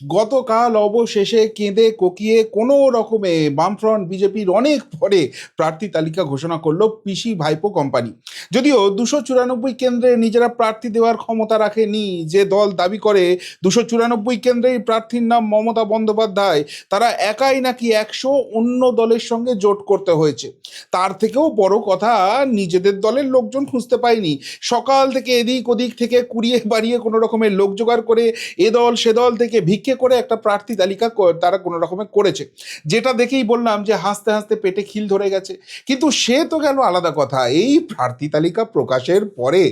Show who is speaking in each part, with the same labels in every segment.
Speaker 1: গতকাল অবশেষে কেঁদে কোকিয়ে কোনো রকমে বামফ্রন্ট বিজেপির অনেক পরে প্রার্থী তালিকা ঘোষণা করলো পিসি ভাইপো কোম্পানি। যদিও 294 কেন্দ্রে নিজেরা প্রার্থী দেওয়ার ক্ষমতা রাখেনি যে দল দাবি করে 294 কেন্দ্রেই প্রার্থীর নাম মমতা বন্দ্যোপাধ্যায়, তারা একাই নাকি 100 অন্য দলের সঙ্গে জোট করতে হয়েছে। তার থেকেও বড় কথা, নিজেদের দলের লোকজন খুঁজতে পায়নি। সকাল থেকে এদিক ওদিক থেকে কুড়িয়ে বাড়িয়ে কোনো রকমের লোক জোগাড় করে এ দল সে দল থেকে ভিক্ষে করে একটা প্রার্থী তালিকা তারা কোনো রকমে করেছে, যেটা দেখেই বললাম যে হাসতে হাসতে পেটে খিল ধরে গেছে। কিন্তু সে তো গেল আলাদা কথা, এই প্রার্থী তালিকা প্রকাশের পরে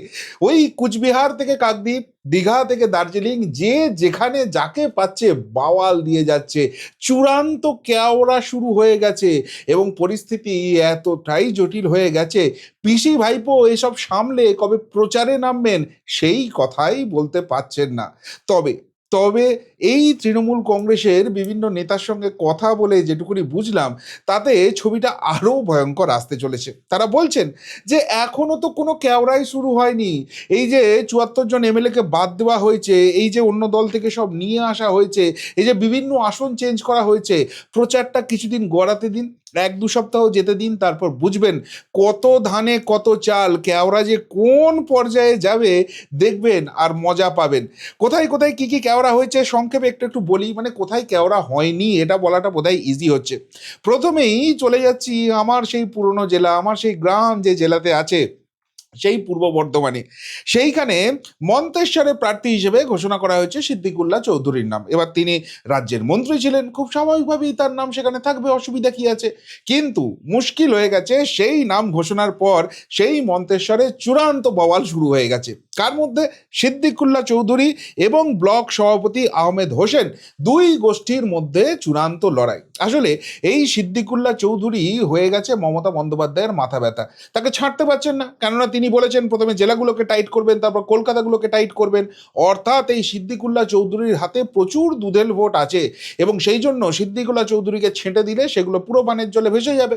Speaker 1: ওই কুচবিহার থেকে কাকদ্বীপ, দীঘা থেকে দার্জিলিং, যে যেখানে যাকে পাচ্ছে বাওয়াল দিয়ে যাচ্ছে। চূড়ান্ত কেওড়া শুরু হয়ে গেছে এবং পরিস্থিতি এতটাই জটিল হয়ে গেছে, পিসি ভাইপো এসব সামলে কবে প্রচারে নামবেন সেই কথাই বলতে পারছেন না। তবে তবে এই তৃণমূল কংগ্রেসের বিভিন্ন নেতার সঙ্গে কথা বলে যেটুকুনি বুঝলাম, তাতে ছবিটা আরও ভয়ঙ্কর আসতে চলেছে। তারা বলছেন যে এখনো তো কোনো কেওড়াই শুরু হয়নি। এই যে 74 জন এমএলএকে বাদ দেওয়া হয়েছে, এই যে অন্য দল থেকে সব নিয়ে আসা হয়েছে, এই যে বিভিন্ন আসন চেঞ্জ করা হয়েছে, প্রচারটা কিছুদিন গড়াতে দিন, 1-2 সপ্তাহ যেতে দিন, তারপর বুঝবেন কত ধানে কত চাল, কেওড়া যে কোন পর্যায়ে যাবে দেখবেন আর মজা পাবেন। কোথায় কোথায় কি কি কেওড়া হয়েছে সংক্ষেপে একটু একটু বলি, মানে কোথায় কেওড়া হয়নি এটা বলাটা বোধহয় ইজি হচ্ছে। প্রথমেই চলে যাচ্ছি আমার সেই পুরনো জেলা, আমার সেই গ্রাম যে জেলাতে আছে, সেই পূর্ব বর্ধমানে। সেইখানে মন্তেশ্বরে প্রার্থী হিসেবে ঘোষণা করা হয়েছে সিদ্দিকুল্লাহ চৌধুরীর নাম। এবার তিনি রাজ্যের মন্ত্রী ছিলেন, খুব স্বাভাবিকভাবেই তার নাম সেখানে থাকবে, অসুবিধা কি আছে। কিন্তু মুশকিল হয়ে গেছে, সেই নাম ঘোষণার পর সেই মন্তেশ্বরে চূড়ান্ত বওয়াল শুরু হয়ে গেছে। কার মধ্যে? সিদ্দিকুল্লাহ চৌধুরী এবং ব্লক সভাপতি আহমেদ হোসেন, দুই গোষ্ঠীর মধ্যে চূড়ান্ত লড়াই। আসলে এই সিদ্দিকুল্লাহ চৌধুরী হয়ে গেছে মমতা বন্দ্যোপাধ্যায়ের মাথা ব্যথা। তাকে ছাড়তে পারছেন না, কেননা তিনি বলেছেন প্রথমে জেলাগুলোকে টাইট করবেন, তারপর কলকাতাগুলোকে টাইট করবেন। অর্থাৎ এই সিদ্দিকুল্লাহ চৌধুরীর হাতে প্রচুর দুধেল ভোট আছে এবং সেই জন্য সিদ্দিকুল্লাহ চৌধুরীকে ছেঁটে দিলে সেগুলো পুরো পানের জলে ভেসে যাবে।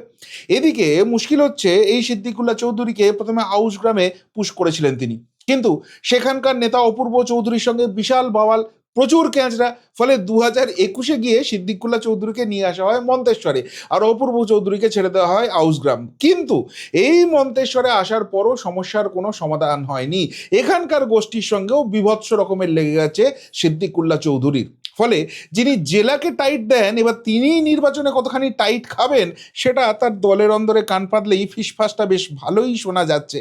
Speaker 1: এদিকে মুশকিল হচ্ছে, এই সিদ্দিকুল্লাহ চৌধুরীকে প্রথমে আউশ গ্রামে পুশ করেছিলেন তিনি, কিন্তু সেখানকার নেতা অপূর্ব চৌধুরীর সঙ্গে বিশাল বাওয়াল, প্রচুর ক্যাঁচড়া। ফলে 2021-এ গিয়ে সিদ্দিকুল্লাহ চৌধুরীকে নিয়ে আসা হয় মন্তেশ্বরে, আর অপূর্ব চৌধুরীকে ছেড়ে দেওয়া হয় আউসগ্রাম। কিন্তু এই মন্তেশ্বরে আসার পরও সমস্যার কোনো সমাধান হয়নি। এখানকার গোষ্ঠীর সঙ্গেও বিভৎস রকমের লেগে গেছে সিদ্দিকুল্লাহ চৌধুরীর। ফলে যিনি জেলাকে টাইট দেন, এবার তিনি নির্বাচনে কতখানি টাইট খাবেন সেটা তার দলের অন্দরে কান পাতলেই ফিসফাসটা বেশ ভালোই শোনা যাচ্ছে।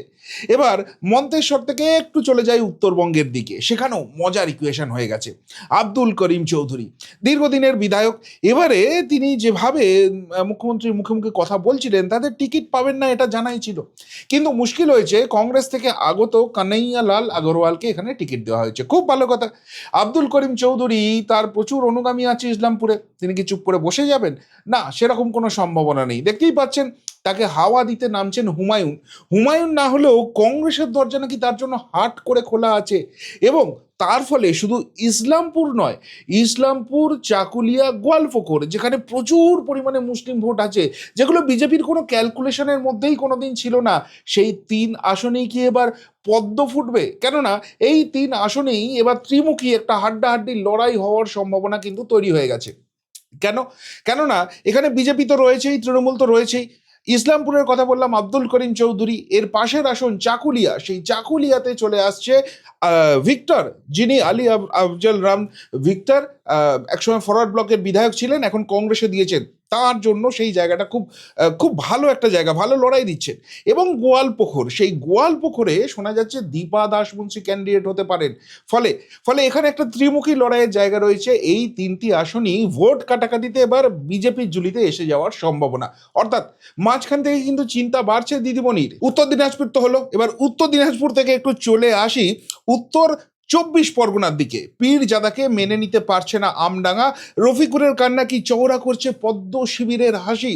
Speaker 1: এবার মন্তেশ্বর থেকে একটু চলে যাই উত্তরবঙ্গের দিকে, সেখানেও মজার ইকুয়েশন হয়ে গেছে। আব্দুল করিম চৌধুরী দীর্ঘদিনের বিধায়ক, এবারে তিনি যেভাবে মুখ্যমন্ত্রীর মুখে মুখে কথা বলছিলেন, তাদের টিকিট পাবেন না এটা জানাই ছিল। কিন্তু মুশকিল হয়েছে, কংগ্রেস থেকে আগত কানাইয়ালাল আগরওয়ালকে এখানে টিকিট দেওয়া হয়েছে। খুব ভালো কথা। আব্দুল করিম চৌধুরী, তার প্রচুর অনুগামী আছে ইসলামপুরে, তিনি কি চুপ করে বসে যাবেন? না, সেরকম কোনো সম্ভাবনা নেই। দেখতেই পাচ্ছেন তাকে হাওয়া দিতে নামছেন হুমায়ুন। হুমায়ুন না হলেও কংগ্রেসের দরজা নাকি তার জন্য হাট করে খোলা আছে। এবং তার ফলে শুধু ইসলামপুর নয়, ইসলামপুর, চাকুলিয়া, গোয়ালপুকুর, যেখানে প্রচুর পরিমাণে মুসলিম ভোট আছে, যেগুলো বিজেপির কোনো ক্যালকুলেশনের মধ্যেই কোনোদিন ছিল না, সেই 3 আসনেই কি এবার পদ্ম ফুটবে? কেননা এই 3 আসনেই এবার ত্রিমুখী একটা হাড্ডাহাড্ডি লড়াই হওয়ার সম্ভাবনা কিন্তু তৈরি হয়ে গেছে। কেন? কেননা এখানে বিজেপি তো রয়েছেই, তৃণমূল তো রয়েছেই। ইসলামপুরের কথা বললাম আব্দুল করিম চৌধুরী, এর পাশের আসন চাকুলিয়া, সেই চাকুলিয়াতে চলে আসছে ভিক্টর, যিনি আলী আফজল রাম ভিক্টর, একসময় ফরওয়ার্ড ব্লকের বিধায়ক ছিলেন, এখন কংগ্রেসে দিয়েছেন। তার জন্য সেই জায়গাটা খুব খুব ভালো একটা জায়গা, ভালো লড়াই দিচ্ছেন। এবং গোয়ালপুকুর, সেই গোয়ালপুকুরে শোনা যাচ্ছে দীপা দাশমুন্সি ক্যান্ডিডেট হতে পারেন। ফলে ফলে এখানে একটা ত্রিমুখী লড়াইয়ের জায়গা রয়েছে। এই 3টি আসনই ভোট কাটাকাটিতে এবার বিজেপির ঝুলিতে এসে যাওয়ার সম্ভাবনা। অর্থাৎ মাঝখান থেকে কিন্তু চিন্তা বাড়ছে দিদিমণির। উত্তর দিনাজপুর তো হলো, এবার উত্তর দিনাজপুর থেকে একটু চলে আসি উত্তর 24 পরগনার দিকে। পীরজাদাকে মেনে নিতে পারছে না আমডাঙ্গা, রফিকুরের কান্না কি চওড়া করছে পদ্ম শিবিরের হাসি।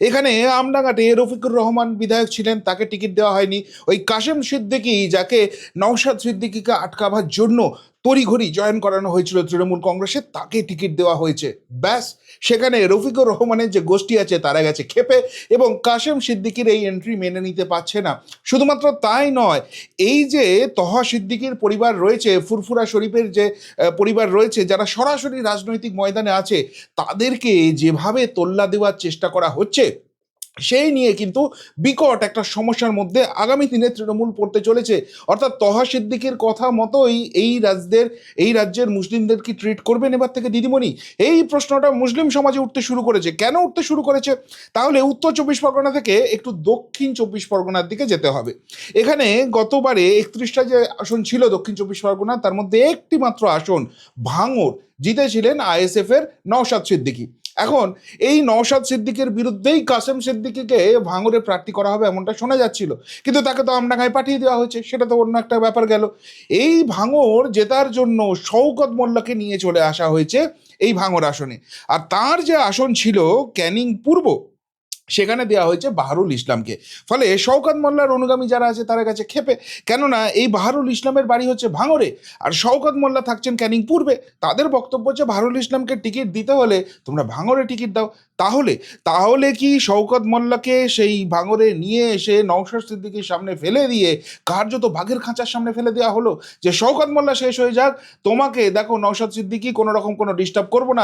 Speaker 1: এখানে আমডাঙ্গাতে রফিকুর রহমান বিধায়ক ছিলেন, তাকে টিকিট দেওয়া হয়নি। ওই কাশেম সিদ্দিকী, যাকে নওশাদ সিদ্দিকীকে আটকাবার জন্য তড়িঘড়ি জয়েন করানো হয়েছিল তৃণমূল কংগ্রেসে, তাকে টিকিট দেওয়া হয়েছে। ব্যাস, সেখানে রফিকুর রহমানের যে গোষ্ঠী আছে তারা গেছে ক্ষেপে, এবং কাশেম সিদ্দিকির এই এন্ট্রি মেনে নিতে পারছে না। শুধুমাত্র তাই নয়, এই যে তহা সিদ্দিকির পরিবার রয়েছে, ফুরফুরা শরীফের যে পরিবার রয়েছে, যারা সরাসরি রাজনৈতিক ময়দানে আছে, তাদেরকে যেভাবে তোল্লা দেওয়ার চেষ্টা করা হচ্ছে, সেই নিয়ে কিন্তু বিকট একটা সমস্যার মধ্যে আগামী দিনে তৃণমূল পড়তে চলেছে। অর্থাৎ তহা সিদ্দিকের কথা মতোই এই রাজ্যের মুসলিমদের কি ট্রিট করবেন এবার থেকে দিদিমণি? এই প্রশ্নটা মুসলিম সমাজে উঠতে শুরু করেছে। কেন উঠতে শুরু করেছে? তাহলে উত্তর চব্বিশ পরগনা থেকে একটু দক্ষিণ চব্বিশ পরগনার দিকে যেতে হবে। এখানে গতবারে 31টা যে আসন ছিল দক্ষিণ চব্বিশ পরগনা, তার মধ্যে একটি মাত্র আসন ভাঙড় জিতেছিলেন আইএসএফ এর নওশাদ সিদ্দিকী। এখন এই নওশাদ সিদ্দিকের বিরুদ্ধেই কাসেম সিদ্দিকীকে ভাঙড়ে প্রার্থী করা হবে এমনটা শোনা যাচ্ছিল, কিন্তু তাকে তো আমডাঙ্গায় পাঠিয়ে দেওয়া হয়েছে, সেটা তো অন্য একটা ব্যাপার গেল। এই ভাঙড় জেতার জন্য শওকত মোল্লাকে নিয়ে চলে আসা হয়েছে এই ভাঙড় আসনে, আর তার যে আসন ছিল ক্যানিং পূর্ব, সেখানে দেওয়া হয়েছে বাহারুল ইসলামকে। ফলে শওকত মোল্লার অনুগামী যারা আছে তারা কাছে ক্ষেপে, কেননা এই বাহারুল ইসলামের বাড়ি হচ্ছে ভাঙড়ে আর শওকত মোল্লা থাকছেন ক্যানিং পূর্বে। তাদের বক্তব্য হচ্ছে বাহারুল ইসলামকে টিকিট দিতে হলে তোমরা ভাঙড়ে টিকিট দাও। তাহলে তাহলে কি শওকত মোল্লাকে সেই ভাঙড়ে নিয়ে এসে নওশাদ সিদ্দিকীর সামনে ফেলে দিয়ে কার্যত বাঘের খাঁচার সামনে ফেলে দেওয়া হলো, যে শওকত মোল্লা শেষ হয়ে যাক, তোমাকে দেখো নওশাদ সিদ্দিকী কোনো রকম কোনো ডিস্টার্ব করবো না,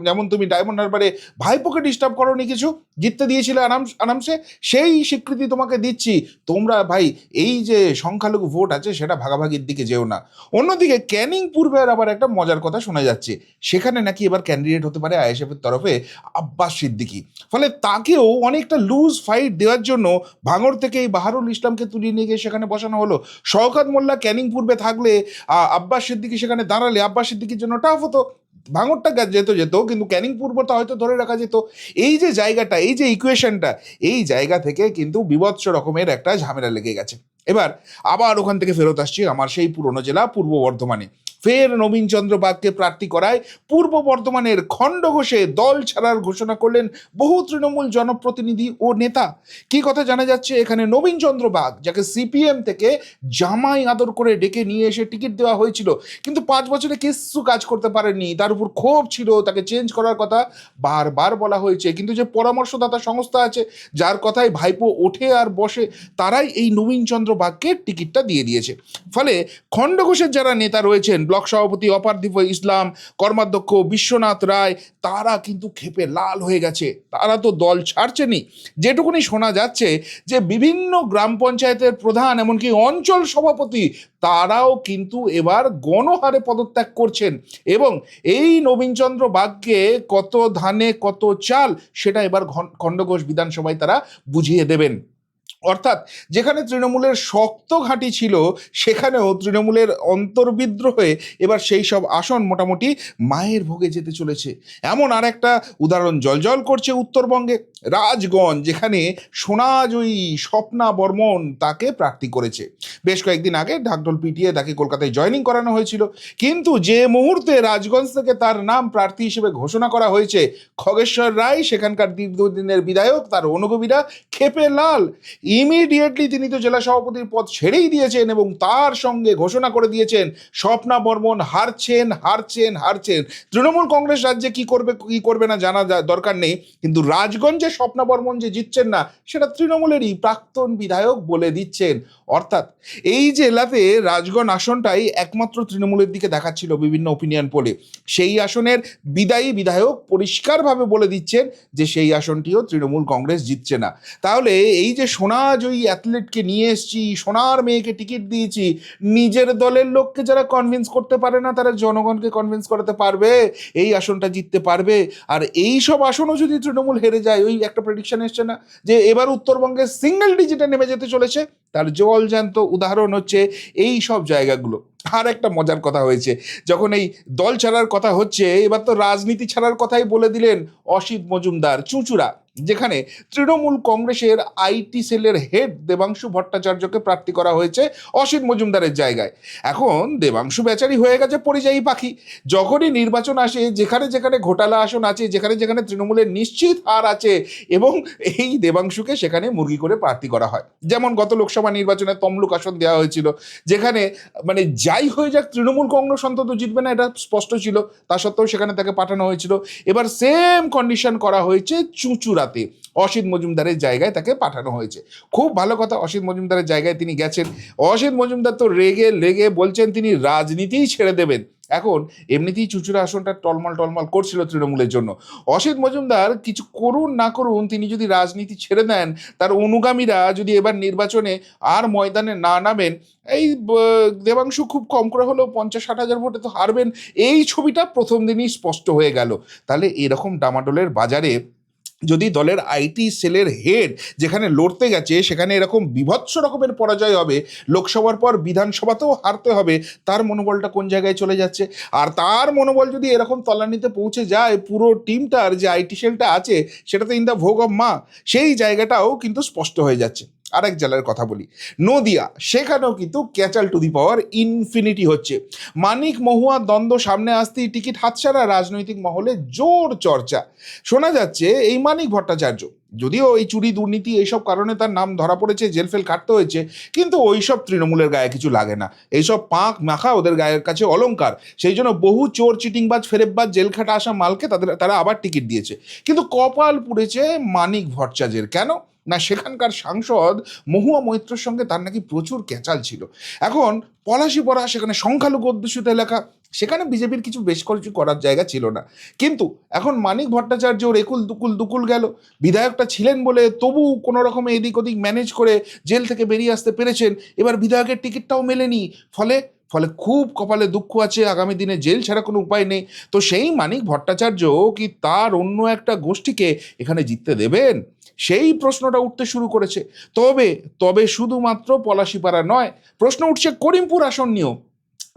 Speaker 1: যেমন তুমি ডায়মন্ড হারবারে ভাইপোকে ডিস্টার্ব করোনি, কিছু জিততে দিয়েছিলে আরামসে, সেই স্বীকৃতি তোমাকে দিচ্ছি। তোমরা ভাই এই যে সংখ্যালঘু ভোট আছে সেটা ভাগাভাগির দিকে যেও না। অন্যদিকে ক্যানিং পূর্বের আবার একটা মজার কথা শোনা যাচ্ছে, সেখানে নাকি এবার ক্যান্ডিডেট হতে পারে আইএসএফের তরফে আব্বাস সিদ্দিকী। ফলে তাকেও অনেকটা লুজ ফাইট দেওয়ার জন্য ভাঙড় থেকে এই বাহারুল ইসলামকে তুলিয়ে নিয়ে গিয়ে সেখানে বসানো হলো। শওকত মোল্লা ক্যানিং পূর্বে থাকলে আব্বাস সিদ্দিকী সেখানে দাঁড়ালে আব্বাস সিদ্দিকীর জন্য টাফ হতো। ভাঙড়টা যেত, কিন্তু ক্যানিং পূর্বটা হয়তো ধরে রাখা যেত। এই যে জায়গাটা, এই যে ইকুয়েশনটা, এই জায়গা থেকে কিন্তু বিভৎস রকমের একটা ঝামেলা লেগে গেছে। এবার আবার ওখান থেকে ফেরত আসছি আমার সেই পুরনো জেলা পূর্ব বর্ধমানে। ফের নবীন চন্দ্র বাগকে প্রার্থী করায় পূর্ব বর্ধমানের খণ্ডঘোষে দল ছাড়ার ঘোষণা করলেন বহু তৃণমূল জনপ্রতিনিধি ও নেতা। কি কথা জানা যাচ্ছে, এখানে নবীন চন্দ্র বাগ, যাকে সিপিএম থেকে জামাই আদর করে ডেকে নিয়ে এসে টিকিট দেওয়া হয়েছিল, কিন্তু 5 বছরে কিছু কাজ করতে পারেননি, তার উপর ক্ষোভ ছিল, তাকে চেঞ্জ করার কথা বারবার বলা হয়েছে, কিন্তু যে পরামর্শদাতা সংস্থা আছে যার কথায় ভাইপো ওঠে আর বসে, তারাই এই নবীন চন্দ্র বাগকে টিকিটটা দিয়ে দিয়েছে। ফলে খণ্ডঘোষের যারা নেতা রয়েছেন, ব্লক সভাপতি অপার্থিব ইসলাম, কর্মাধ্যক্ষ বিশ্বনাথ রায়, তারা কিন্তু ক্ষেপে লাল হয়ে গেছে। তারা তো দল ছাড়ছেনি। যেটুকুনি শোনা যাচ্ছে যে বিভিন্ন গ্রাম পঞ্চায়েতের প্রধান, এমনকি অঞ্চল সভাপতি, তারাও কিন্তু এবার গণহারে পদত্যাগ করছেন, এবং এই নবীনচন্দ্র বাগকে কত ধানে কত চাল সেটা এবার খণ্ডঘোষ বিধানসভায় তারা বুঝিয়ে দেবেন। অর্থাৎ যেখানে তৃণমূলের শক্ত ঘাঁটি ছিল, সেখানেও তৃণমূলের অন্তর্বিদ্রোহে এবার সেই সব আসন মোটামুটি মায়ের ভোগে যেতে চলেছে। এমন আর একটা উদাহরণ জলজল করছে উত্তরবঙ্গে। রাজগঞ্জ, যেখানে সোনাজয়ী স্বপ্না বর্মন তাকে প্রার্থী করেছে। বেশ কয়েকদিন আগে ঢাকঢোল পিটিয়ে তাকে কলকাতায় জয়েনিং করানো হয়েছিল, কিন্তু যে মুহূর্তে রাজগঞ্জ থেকে তার নাম প্রার্থী হিসেবে ঘোষণা করা হয়েছে, খগেশ্বর রায়, সেখানকার দীর্ঘদিনের বিধায়ক, তার অনুগমীরা ক্ষেপে লাল। ইমিডিয়েটলি তিনি তো জেলা সভাপতির পদ ছেড়েই দিয়েছেন এবং তার সঙ্গে ঘোষণা করে দিয়েছেন স্বপ্না বর্মন হারছেন। তৃণমূল কংগ্রেস রাজ্যে কি করবে না জানা দরকার নেই, কিন্তু রাজগঞ্জে স্বপ্না বর্মন যে জিতছেন না, সেটা তৃণমূলেরই প্রাক্তন বিধায়ক বলে দিচ্ছেন। অর্থাৎ এই জেলাতে রাজগঞ্জ আসনটাই একমাত্র তৃণমূলের দিকে দেখাচ্ছিল বিভিন্ন ওপিনিয়ন পোলে। সেই আসনের বিদায়ী বিধায়ক পরিষ্কারভাবে বলে দিচ্ছেন যে সেই আসনটিও তৃণমূল কংগ্রেস জিতছে না। তাহলে এই যে সোনাজয়ী অ্যাথলেটকে নিয়ে এসছি, সোনার মেয়েকে টিকিট দিয়েছি, নিজের দলের লোককে যারা কনভিন্স করতে পারে না, তারা জনগণকে কনভিন্স করাতে পারবে এই আসনটা জিততে পারবে। আর এই সব আসনও যদি তৃণমূল হেরে যায়, ওই একটা প্রেডিকশন এসছে না যে এবার উত্তরবঙ্গে সিঙ্গেল ডিজিটে নেমে যেতে চলেছে, তার জলজ্যান্ত উদাহরণ হচ্ছে এই সব জায়গাগুলো। আর একটা মজার কথা হয়েছে, যখন এই দল ছাড়ার কথা হচ্ছে, এবার তো রাজনীতি ছাড়ার কথাই বলে দিলেন অসিত মজুমদার, চুঁচুড়া। যেখানে তৃণমূল কংগ্রেসের আইটি সেলের হেড দেবাংশু ভট্টাচার্যকে প্রার্থী করা হয়েছে অসিত মজুমদারের জায়গায়। এখন দেবাংশু বেচারি হয়ে গেছে পরিযায়ী পাখি। যখনই নির্বাচন আসে, যেখানে যেখানে ঘোটালা আসন আছে, যেখানে যেখানে তৃণমূলের নিশ্চিত হার আছে, এবং এই দেবাংশুকে সেখানে মুরগি করে প্রার্থী করা হয়। যেমন গত লোকসভা নির্বাচনে তমলুক আসন দেওয়া হয়েছিল, যেখানে মানে যাই হয়ে যাক তৃণমূল কংগ্রেস অন্তত জিতবে না, এটা স্পষ্ট ছিল, তা সত্ত্বেও সেখানে তাকে পাঠানো হয়েছিল। এবার সেম কন্ডিশন করা হয়েছে চুঁচুড়াতে, অসিত মজুমদারের জায়গায় তাকে পাঠানো হয়েছে। খুব ভালো কথা, অসিত মজুমদারের জায়গায় তিনি গেছেন। অসিত মজুমদার তো রেগে লেগে বলছেন তিনি রাজনীতিই ছেড়ে দেবেন। এখন এমনিতেই চুঁচুড়া আসনটা টলমল টলমল করছিল তৃণমূলের জন্য। অসিত মজুমদার কিছু করুন না করুন, তিনি যদি রাজনীতি ছেড়ে দেন, তার অনুগামীরা যদি এবার নির্বাচনে আর ময়দানে না নামেন, এই দেবাংশু খুব কম করে হলেও 50-60 হাজার ভোটে তো হারবেন, এই ছবিটা প্রথম দিনই স্পষ্ট হয়ে গেল। তাহলে এরকম ডামাডোলের বাজারে যদি দলের আইটি সেলের হেড যেখানে লড়তে গেছে সেখানে এরকম বিভৎস রকমের পরাজয় হবে, লোকসভার পর বিধানসভাতেও হারতে হবে, তার মনোবলটা কোন জায়গায় চলে যাচ্ছে? আর তার মনোবল যদি এরকম তলানিতে পৌঁছে যায়, পুরো টিমটার যে আইটি সেলটা আছে সেটাতে ইন দ্য ভোগ অফ মা, সেই জায়গাটাও কিন্তু স্পষ্ট হয়ে যাচ্ছে। আরেক জেলার কথা বলি, নদিয়া, সেখানেও কিন্তু ক্যাচাল টু দি পাওয়ার ইনফিনিটি হচ্ছে। মানিক মহুয়া দ্বন্দ্ব সামনে আসতেই টিকিট হাতছাড়া, রাজনৈতিক মহলে জোর চর্চা। শোনা যাচ্ছে এই মানিক ভট্টাচার্য, যদিও এই চুরি দুর্নীতি এইসব কারণে তার নাম ধরা পড়েছে, জেল ফেল কাটতে হয়েছে, কিন্তু ওইসব তৃণমূলের গায়ে কিছু লাগে না, এইসব পাঁক মাখা ওদের গায়ের কাছে অলংকার। সেই জন্য বহু চোর চিটিংবাজ ফেরেববাজ জেল খাটা আসা মালকে তারা আবার টিকিট দিয়েছে। কিন্তু কপাল পুড়েছে মানিক ভট্টাচার্যের। কেন না, সেখানকার সাংসদ মহুয়া মৈত্রর সঙ্গে তার নাকি প্রচুর ক্যাচাল ছিল। এখন পলাশিপাড়া সেখানে সংখ্যালঘু অধ্যুষিত এলাকা, সেখানে বিজেপির কিছু বেশ কিছু করার জায়গা ছিল না। কিন্তু এখন মানিক ভট্টাচার্য ওর একুল দুকুল গেল, বিধায়কটা ছিলেন বলে তবু কোনো রকমে এদিক ওদিক ম্যানেজ করে জেল থেকে বেরিয়ে আসতে পেরেছেন। এবার বিধায়কের টিকিটটাও মেলেনি, ফলে ফলে খুব কপালে দুঃখ আছে, আগামী দিনে জেল ছাড়া কোনো উপায় নেই। তো সেই মানিক ভট্টাচার্য কি তার অন্য একটা গোষ্ঠীকে এখানে জিততে দেবেন? সেই প্রশ্নটা উঠতে শুরু করেছে। তবে তবে শুধুমাত্র পলাশিপাড়া নয়, প্রশ্ন উঠছে করিমপুর আসন নিয়েও।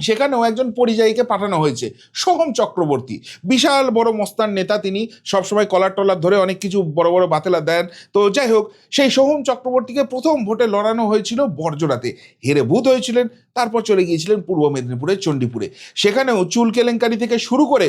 Speaker 1: সেখানেও একজন পরিযায়ীকে পাঠানো হয়েছে, সোহম চক্রবর্তী। বিশাল বড় মস্তান নেতা তিনি, সবসময় কলার টলার ধরে অনেক কিছু বড় বড় বাতেলা দেন। তো যাই হোক, সেই সোহম চক্রবর্তীকে প্রথম ভোটে লড়ানো হয়েছিল বড়জোড়াতে, হেরে ভূত হয়েছিলেন। তারপর চলে গিয়েছিলেন পূর্ব মেদিনীপুরের চণ্ডীপুরে, সেখানেও চুল কেলেঙ্কারি থেকে শুরু করে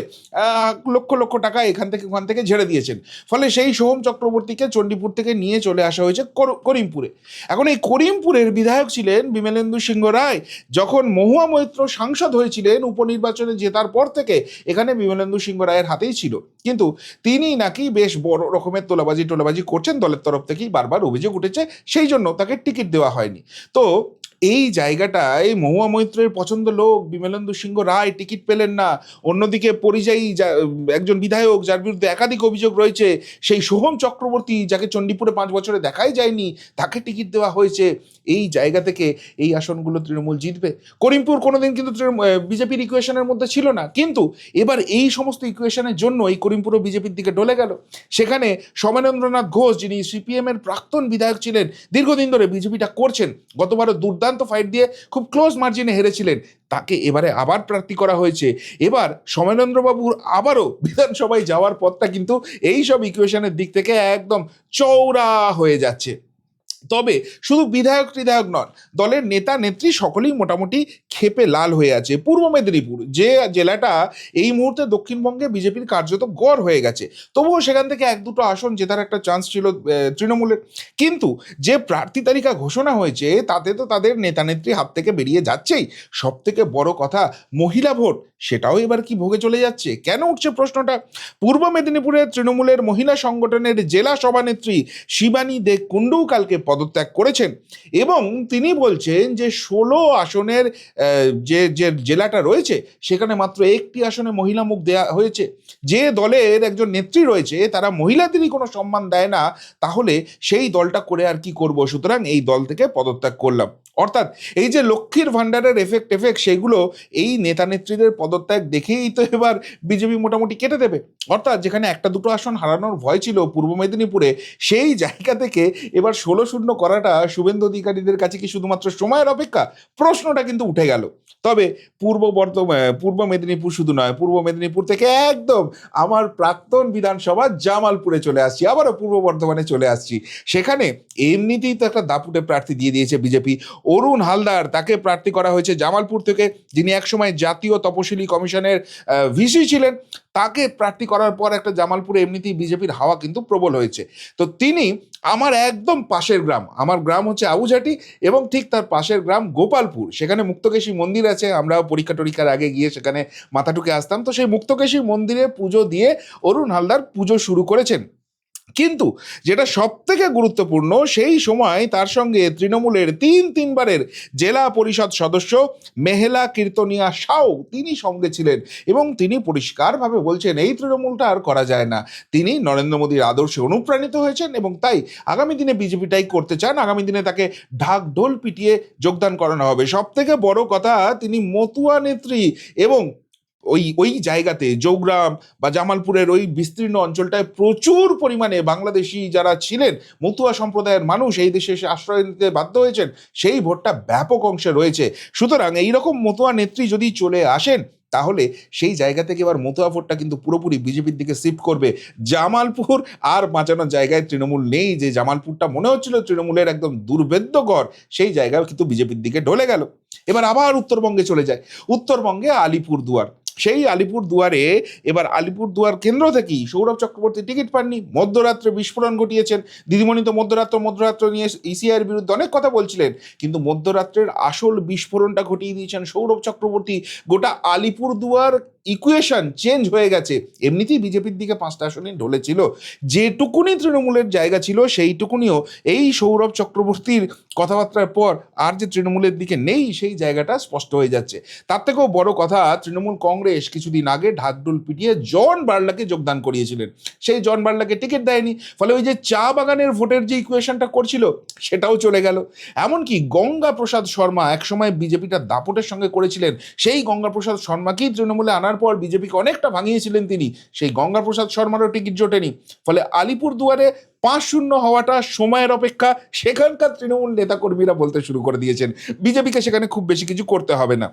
Speaker 1: লক্ষ লক্ষ টাকা এখান থেকে ওখান থেকে ঝেড়ে দিয়েছেন। ফলে সেই সোহম চক্রবর্তীকে চণ্ডীপুর থেকে নিয়ে চলে আসা হয়েছে করিমপুরে। এখন এই করিমপুরের বিধায়ক ছিলেন বিমলেন্দু সিংহ রায়। যখন মহুয়া মৈত্র সাংসদ হয়েছিলেন, উপনির্বাচনে জেতার পর থেকে এখানে বিমলেন্দু সিংহ রায়ের হাতেই ছিল। কিন্তু তিনি নাকি বেশ বড় রকমের টোলাবাজি করছেন, দলের তরফ থেকেই বারবার অভিযোগ উঠেছে, সেই জন্য তাকে টিকিট দেওয়া হয়নি। তো এই জায়গাটায় মহুয়া মৈত্রের পছন্দ লোক বিমলেন্দু সিংহ রায় টিকিট পেলেন না। অন্যদিকে পরিযায়ী একজন বিধায়ক যার বিরুদ্ধে একাধিক অভিযোগ রয়েছে, সেই সোহম চক্রবর্তী যাকে চণ্ডীপুরে 5 বছরে দেখাই যায়নি, তাকে টিকিট দেওয়া হয়েছে। এই জায়গা থেকে এই আসনগুলো তৃণমূল জিতবে। করিমপুর কোনোদিন কিন্তু বিজেপির ইকুয়েশনের মধ্যে ছিল না, কিন্তু এবার এই সমস্ত ইকুয়েশনের জন্য এই করিমপুরও বিজেপির দিকে ডলে গেল। সেখানে সৌমেন্দ্রনাথ ঘোষ, যিনি সিপিএম এর প্রাক্তন বিধায়ক ছিলেন, দীর্ঘদিন ধরে বিজেপিটা করছেন, গতবারও দুর্দান্ত ফাইট দিয়ে খুব ক্লোজ মার্জিনে হেরেছিলেন, তাকে এবারে আবার প্রার্থী করা হয়েছে। এবার সৌমেন্দ্রবাবুর আবারও বিধানসভায় যাওয়ার পথটা কিন্তু এই সব ইকুয়েশনের দিক থেকে একদম চওড়া হয়ে যাচ্ছে। তবে শুধু বিধায়ক নন, দলের নেতা নেত্রী সকলেই মোটামুটি ক্ষেপে লাল হয়ে আছে। পূর্ব মেদিনীপুর, যে জেলাটা এই মুহূর্তে দক্ষিণবঙ্গে বিজেপির কার্যত গড় হয়ে গেছে, তবুও সেখান থেকে 1-2 আসন জেতার একটা চান্স ছিল তৃণমূলের। কিন্তু যে প্রার্থী তালিকা ঘোষণা হয়েছে তাতে তো তাদের নেতা নেত্রী হাত থেকে বেরিয়ে যাচ্ছেই। সব থেকে বড় কথা, মহিলা ভোট, সেটাও এবার কি ভোগে চলে যাচ্ছে? কেন উঠছে প্রশ্নটা? পূর্ব মেদিনীপুরের তৃণমূলের মহিলা সংগঠনের জেলা সভানেত্রী শিবানী দে কুণ্ডু কালকে পদত্যাগ করেছেন, এবং তিনি বলছেন যে 16 আসনের যে যে জেলাটা রয়েছে সেখানে মাত্র 1টি আসনে মহিলা মুখ দেয়া হয়েছে। যে দলের একজন নেত্রী রয়েছে তারা মহিলাদেরই কোনো সম্মান দেয় না, তাহলে সেই দলটা করে আর কি করব, সুতরাং এই দল থেকে পদত্যাগ করলাম। অর্থাৎ এই যে লক্ষ্মীর ভাণ্ডারের এফেক্ট সেগুলো এই নেতা নেত্রীদের পদত্যাগ দেখেই তো এবার বিজেপি মোটামুটি কেটে দেবে। অর্থাৎ যেখানে 1-2 আসন হারানোর ভয় ছিল পূর্ব মেদিনীপুরে, সেই জায়গা থেকে এবার 16-0 পূর্ণ করাটা শুভেন্দু অধিকারীদের কাছে কি শুধুমাত্র সময়ের অপেক্ষা? প্রশ্নটা কিন্তু উঠে গেল। তবে পূর্ব মেদিনীপুর শুধু নয়, পূর্ব মেদিনীপুর থেকে একদম আমার প্রাক্তন বিধানসভা জামালপুরে চলে আসছি, আবারও পূর্ব বর্ধমানে চলে আসছি। সেখানে এমনিতেই তো একটা দাপুটে প্রার্থী দিয়ে দিয়েছে বিজেপি। অরুণ হালদার, তাকে প্রার্থী করা হয়েছে জামালপুর থেকে, যিনি একসময় জাতীয় তপশিলি কমিশনের ভিসি ছিলেন। তাকে প্রার্থী করার পর একটা জামালপুরে এমনিতেই বিজেপির হাওয়া কিন্তু প্রবল হয়েছে। তো তিনি আমার একদম পাশের গ্রাম, আমার গ্রাম হচ্ছে আবুঝাটি, এবং ঠিক তার পাশের গ্রাম গোপালপুর, সেখানে মুক্তকেশী মন্দির আছে। আমরা পরীক্ষা টরীক্ষার আগে গিয়ে সেখানে মাথা ঠুকে আসতাম। তো সেই মুক্তকেশী মন্দিরে পুজো দিয়ে অরুণ হালদার পুজো শুরু করেছেন। কিন্তু যেটা সব থেকে গুরুত্বপূর্ণ, সেই সময় তার সঙ্গে তৃণমূলের তিনবারের জেলা পরিষদ সদস্য মেহেলা কীর্তনিয়া সাউ তিনি সঙ্গে ছিলেন, এবং তিনি পরিষ্কারভাবে বলছেন এই তৃণমূলটা আর করা যায় না। তিনি নরেন্দ্র মোদীর আদর্শে অনুপ্রাণিত হয়েছেন এবং তাই আগামী দিনে বিজেপিটাই করতে চান। আগামী দিনে তাকে ঢাক ঢোল পিটিয়ে যোগদান করানো হবে। সব থেকে বড় কথা, তিনি মতুয়া নেত্রী, এবং ওই জায়গাতে জৌগ্রাম বা জামালপুরের ওই বিস্তীর্ণ অঞ্চলটায় প্রচুর পরিমাণে বাংলাদেশি যারা ছিলেন, মতুয়া সম্প্রদায়ের মানুষ এই দেশে এসে আশ্রয় নিতে বাধ্য হয়েছেন, সেই ভোটটা ব্যাপক অংশে রয়েছে। সুতরাং এইরকম মতুয়া নেত্রী যদি চলে আসেন, তাহলে সেই জায়গা থেকে এবার মতুয়া ভোটটা কিন্তু পুরোপুরি বিজেপির দিকে শিফট করবে। জামালপুর আর বাঁচানোর জায়গায় তৃণমূল নেই। যে জামালপুরটা মনে হচ্ছিল তৃণমূলের একদম দুর্ভেদ্যগড়, সেই জায়গাও কিন্তু বিজেপির দিকে ঢলে গেল। এবার আবার উত্তরবঙ্গে চলে যায়। উত্তরবঙ্গে আলিপুরদুয়ার, সেই আলিপুরদুয়ারে এবার আলিপুরদুয়ার কেন্দ্র থেকেই সৌরভ চক্রবর্তী টিকিট পাননি, মধ্যরাত্রে বিস্ফোরণ ঘটিয়েছেন। দিদিমণি তো মধ্যরাত্র নিয়ে ইসিআইয়ের বিরুদ্ধে অনেক কথা বলছিলেন, কিন্তু মধ্যরাত্রের আসল বিস্ফোরণটা ঘটিয়ে দিয়েছেন সৌরভ চক্রবর্তী। গোটা আলিপুরদুয়ার ইকুয়েশন চেঞ্জ হয়ে গেছে। এমনিতেই বিজেপির দিকে 5টা আসনই ঢলেছিল, যেটুকুনি তৃণমূলের জায়গা ছিল সেইটুকুনিও এই সৌরভ চক্রবর্তীর কথাবার্তার পর আর যে তৃণমূলের দিকে নেই, সেই জায়গাটা স্পষ্ট হয়ে যাচ্ছে। তার থেকেও বড় কথা, তৃণমূল কংগ্রেস কিছুদিন আগে ঢাকঢোল পিটিয়ে জন বার্লাকে যোগদান করিয়েছিলেন। সেই জন বার্লাকে টিকিট দেয়নি, ফলে ওই যে চা বাগানের ভোটের যে ইকুয়েশনটা করছিল সেটাও চলে গেল। এমনকি গঙ্গা প্রসাদ শর্মা একসময় বিজেপিটা দাপটের সঙ্গে করেছিলেন, সেই গঙ্গা প্রসাদ শর্মাকেই তৃণমূলে আনার পর বিজেপিকে অনেকটা ভাঙিয়েছিলেন তিনি, সেই গঙ্গা প্রসাদ শর্মারও টিকিট জোটেনি। ফলে আলিপুরদুয়ারে 5-0 হওয়াটা সময়ের অপেক্ষা। সেখানকার তৃণমূল নেতাকর্মীরা বলতে শুরু করে দিয়েছেন বিজেপিকে সেখানে খুব বেশি কিছু করতে হবে না।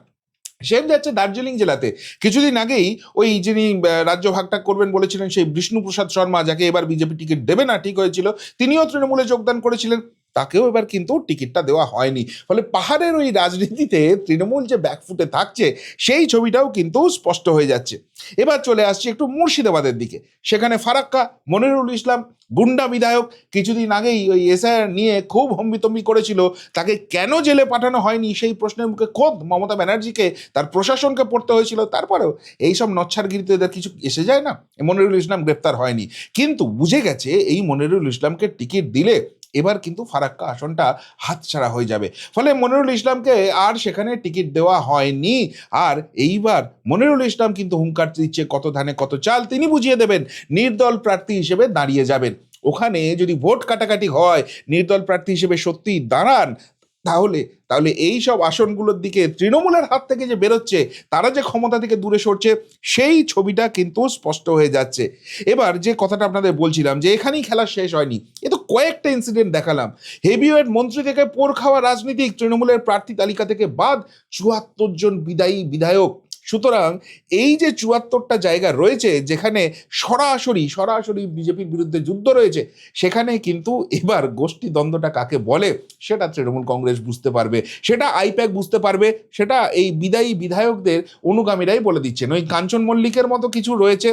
Speaker 1: সেম যাচ্ছে দার্জিলিং জেলাতে। কিছুদিন আগেই ওই যিনি রাজ্য ভাগটা করবেন বলেছিলেন, সেই বিষ্ণুপ্রসাদ শর্মা, যাকে এবার বিজেপি টিকিট দেবে না ঠিক হয়েছিল, তিনিও তৃণমূলে যোগদান করেছিলেন, তাকেও এবার কিন্তু টিকিটটা দেওয়া হয়নি। ফলে পাহাড়ের ওই রাজনীতিতে তৃণমূল যে ব্যাকফুটে থাকছে, সেই ছবিটাও কিন্তু স্পষ্ট হয়ে যাচ্ছে। এবার চলে আসছি একটু মুর্শিদাবাদের দিকে। সেখানে ফারাক্কা মনিরুল ইসলাম, গুন্ডা বিধায়ক, কিছুদিন আগেই ওই এসআইআর নিয়ে খুব হম্বিতম্বি করেছিল, তাকে কেন জেলে পাঠানো হয়নি সেই প্রশ্নের মুখে খোদ মমতা ব্যানার্জিকে, তার প্রশাসনকে পড়তে হয়েছিল। তারপরেও এইসব নচ্ছারগিরিতে এদের কিছু এসে যায় না, মনিরুল ইসলাম গ্রেপ্তার হয়নি। কিন্তু বুঝে গেছে এই মনিরুল ইসলামকে টিকিট দিলে এবার কিন্তু ফারাক্কা আসনটা হাতছাড়া হয়ে যাবে। ফলে মনিরুল ইসলামকে আর সেখানে টিকিট দেওয়া হয়নি। আর এইবার মনিরুল ইসলাম কিন্তু হুঙ্কার দিচ্ছে, কত ধানে কত চাল তিনি বুঝিয়ে দেবেন, নির্দল প্রার্থী হিসেবে দাঁড়িয়ে যাবেন। ওখানে যদি ভোট কাটাকাটি হয়, নির্দল প্রার্থী হিসেবে সত্যিই দাঁড়ান, তাহলে তাহলে এই সব আসনগুলোর দিকে তৃণমূলের হাত থেকে যে বেরোচ্ছে, তারা যে ক্ষমতা থেকে দূরে সরছে, সেই ছবিটা কিন্তু স্পষ্ট হয়ে যাচ্ছে। এবার যে কথাটা আপনাদের বলছিলাম যে এখানেই খেলা শেষ হয়নি, এ তো কয়েকটা ইনসিডেন্ট দেখালাম। হেভিওয়েট মন্ত্রী থেকে পোর খাওয়া রাজনীতিক, তৃণমূলের প্রার্থী তালিকা থেকে বাদ 74 জন বিদায়ী বিধায়ক। সুতরাং এই যে 74টা জায়গা রয়েছে যেখানে সরাসরি বিজেপির বিরুদ্ধে যুদ্ধ রয়েছে, সেখানে কিন্তু এবার গোষ্ঠী দ্বন্দ্বটা কাকে বলে সেটা তৃণমূল কংগ্রেস বুঝতে পারবে, সেটা আইপ্যাক বুঝতে পারবে, সেটা এই বিদায়ী বিধায়কদের অনুগামীরাই বলে দিচ্ছেন। ওই কাঞ্চন মল্লিকের মতো কিছু রয়েছে,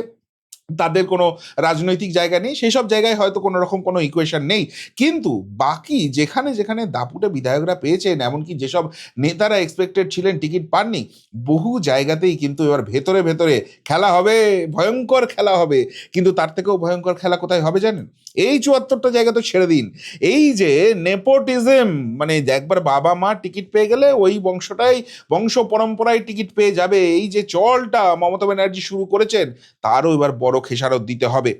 Speaker 1: তাদের কোনো রাজনৈতিক জায়গা নেই, সেই সব জায়গায় হয়তো কোনো রকম কোনো ইকুয়েশন নেই। কিন্তু বাকি যেখানে যেখানে দাপুটে বিধায়করা পেয়েছেন, এমনকি যেসব নেতারা এক্সপেক্টেড ছিলেন টিকিট পাননি, বহু জায়গাতেই কিন্তু এবার ভেতরে ভেতরে খেলা হবে, ভয়ঙ্কর খেলা হবে। কিন্তু তার থেকেও ভয়ঙ্কর খেলা কোথায় হবে জানেন? এই 74টা জায়গা তো ছেড়ে দিন, এই যে নেপোটিজম, মানে একবার বাবা মা টিকিট পেয়ে গেলে ওই বংশ পরম্পরায় টিকিট পেয়ে যাবে, এই যে চলটা মমতা ব্যানার্জি শুরু করেছেন, তারও এবার বড় খেসারত দিতে হবে।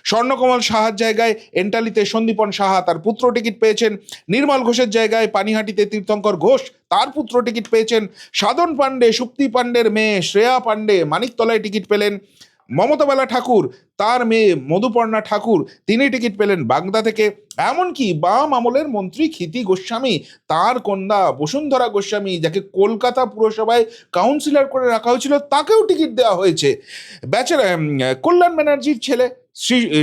Speaker 1: স্বর্ণকমল সাহার জায়গায় এন্টালিতে সন্দীপন সাহা, তার পুত্র টিকিট পেয়েছেন। নির্মল ঘোষের জায়গায় পানিহাটিতে তীর্থঙ্কর ঘোষ, তার পুত্র টিকিট পেয়েছেন। সাধন পাণ্ডে, সুপ্তি পাণ্ডের মেয়ে শ্রেয়া পাণ্ডে মানিকতলায় টিকিট পেলেন। মমতা বালা ঠাকুর, তার মেয়ে মধুপর্ণা ঠাকুর, তিনি টিকিট পেলেন বাগদা থেকে। এমনকি বাম আমলের মন্ত্রী ক্ষিতি গোস্বামী, তার কন্যা বসুন্ধরা গোস্বামী, যাকে কলকাতা পুরসভায় কাউন্সিলর করে রাখা হয়েছিল, তাকেও টিকিট দেওয়া হয়েছে। কল্যাণ ব্যানার্জির ছেলে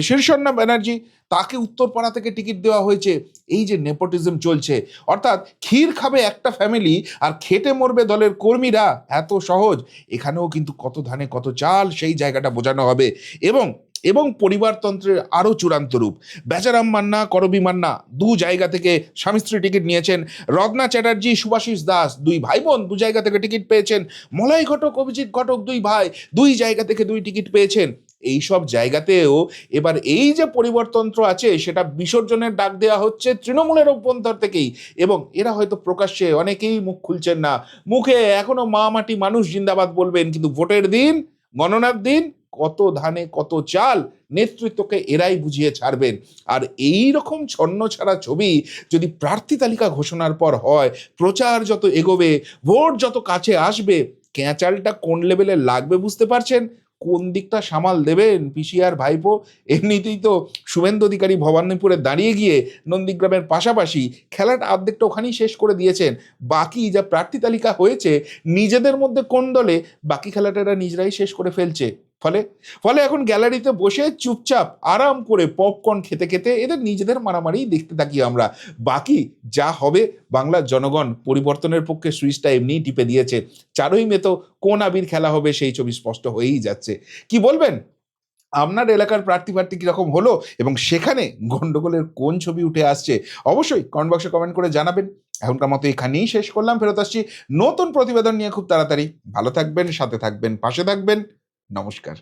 Speaker 1: শীর্ষন্না ব্যানার্জি, তাকে উত্তরপাড়া থেকে টিকিট দেওয়া হয়েছে। এই যে নেপোটিজম চলছে, অর্থাৎ ক্ষীর খাবে একটা ফ্যামিলি আর খেটে মরবে দলের কর্মীরা, এত সহজ। এখানেও কিন্তু কত ধানে কত চাল, সেই জায়গাটা বোঝানো হবে। এবং এবং পরিবারতন্ত্রের আরও চূড়ান্ত রূপ, বেচারাম মান্না, করবি মান্না, দু জায়গা থেকে স্বামী স্ত্রী টিকিট নিয়েছেন। রত্না চ্যাটার্জি, সুভাষিস দাস, দুই ভাই বোন দু জায়গা থেকে টিকিট পেয়েছেন। মলয় ঘটক, অভিজিৎ ঘটক, দুই ভাই, দুই জায়গা থেকে দুই টিকিট পেয়েছেন। এই সব জায়গাতেও এবার এই যে পরিবর্তন্ত্র আছে, সেটা বিসর্জনের ডাক দেওয়া হচ্ছে তৃণমূলের অভ্যন্তর থেকেই। এবং এরা হয়তো প্রকাশ্যে অনেকেই মুখ খুলছেন না, মুখে এখনো মা মাটি মানুষ জিন্দাবাদ বলবেন, কিন্তু ভোটের দিন, গণনার দিন, কত ধানে কত চাল, নেতৃত্বকে এরাই বুঝিয়ে ছাড়বেন। আর এই রকম ছন্ন ছাড়া ছবি যদি প্রার্থী তালিকা ঘোষণার পর হয়, প্রচার যত এগোবে, ভোট যত কাছে আসবে, ক্যাঁচালটা কোন লেভেলে লাগবে বুঝতে পারছেন? কোন দিকটা সামাল দেবেন পিসিআর ভাইপো? এমনিতেই তো শুভেন্দু অধিকারী ভবানীপুরে দাঁড়িয়ে গিয়ে নন্দীগ্রামের পাশাপাশি খেলাটা অর্ধেকটা ওখানেই শেষ করে দিয়েছেন। বাকি যা প্রার্থী তালিকা হয়েছে, নিজেদের মধ্যে কোন দলে, বাকি খেলাটা এরা নিজেরাই শেষ করে ফেলছে। ফলে ফলে এখন গ্যালারিতে বসে চুপচাপ আরাম করে পপকর্ন খেতে খেতে এদের নিজেদের মারামারি দেখতে থাকি আমরা। বাকি যা হবে, বাংলার জনগণ পরিবর্তনের পক্ষে সুইচটা এমনিই টিপে দিয়েছে। 4ই মে তো কোন আবির খেলা হবে সেই ছবি স্পষ্ট হয়েই যাচ্ছে। কি বলবেন? আপনার এলাকার প্রার্থী কিরকম হলো, এবং সেখানে গন্ডগোলের কোন ছবি উঠে আসছে? অবশ্যই কমেন্ট বক্সে কমেন্ট করে জানাবেন। এখনকার মতো এখানেই শেষ করলাম, ফেরত আসছি নতুন প্রতিবেদন নিয়ে খুব তাড়াতাড়ি। ভালো থাকবেন, সাথে থাকবেন, পাশে থাকবেন। নমস্কার।